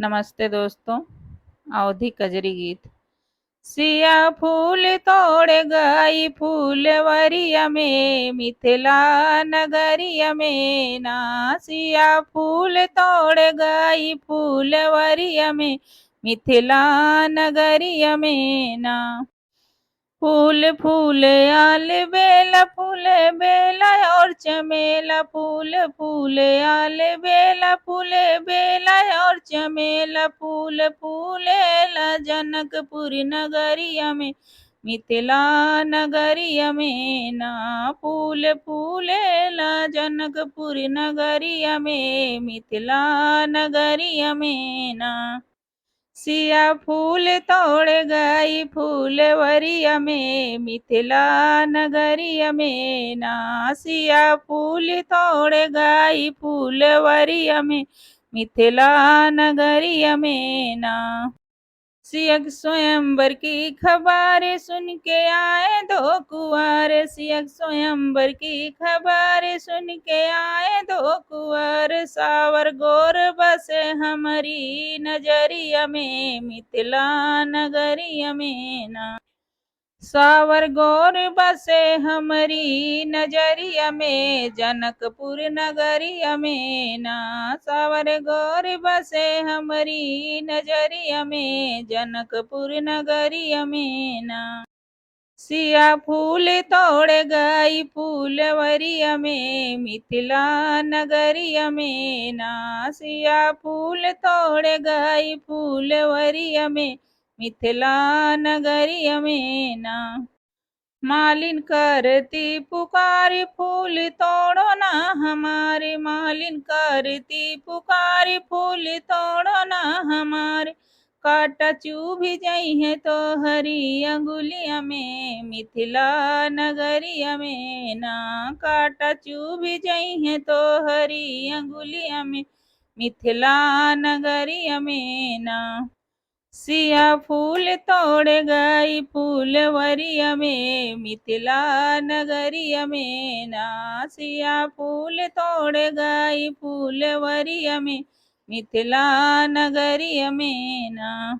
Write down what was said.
नमस्ते दोस्तों। अवधि कजरी गीत। सिया फूल तोड़ गई फूलवरिया में मिथिला नगरिया में ना। सिया फूल तोड़ गई फूलवरिया में मिथिला नगरिया में ना। फूल फूल आल बेला फूल बेला और चमेला फूल फूल आल बेला फूल बेला और चमेला फूल फूलेला जनकपुर नगरिया में मिथिला नगरिया में ना। फूल फूलेला जनकपुर नगरिया में मिथिला नगरिया में ना। सिया फूल तोड़ गई फूलवरिया में मिथिला नगरिया में ना। सिया फूल तोड़ गई फूलवरिया में मिथिला नगरिया में ना। सियक स्वयंवर की खबर सुन के आए दो कुंवर सियक स्वयंवर की खबर सुन के आए दो कुंवर सावर गोर बसे हमारी नजरिया में मिथिला नगरिया में ना। सावर गोर बसे हमारी नजरिया में जनकपुर नगरिया में ना। सावर गोर बसे हमारी नजरिया में जनकपुर नगरिया में ना। सिया फूल तोड़ गई फूलवरिया में मिथिला नगरिया में ना। सिया फूल तोड़ गई फूलवरिया में मिथिला नगरिया में ना। मालिन करती पुकारी फूल तोड़ो ना हमारे मालिन करती पुकारी फूल तोड़ो ना हमारे। काटा चुभ जाई है तो हरी अंगुलिया में मिथिला नगरिया में ना। काटा चुभ जाई है तो हरी अंगुलिया में मिथिला नगरिया में ना। सिया फूल तोड़ गई फूलवरिया में मिथिला नगरिया में ना। सिया फूल तोड़ गई फूलवरिया में मिथिला नगरिया में ना।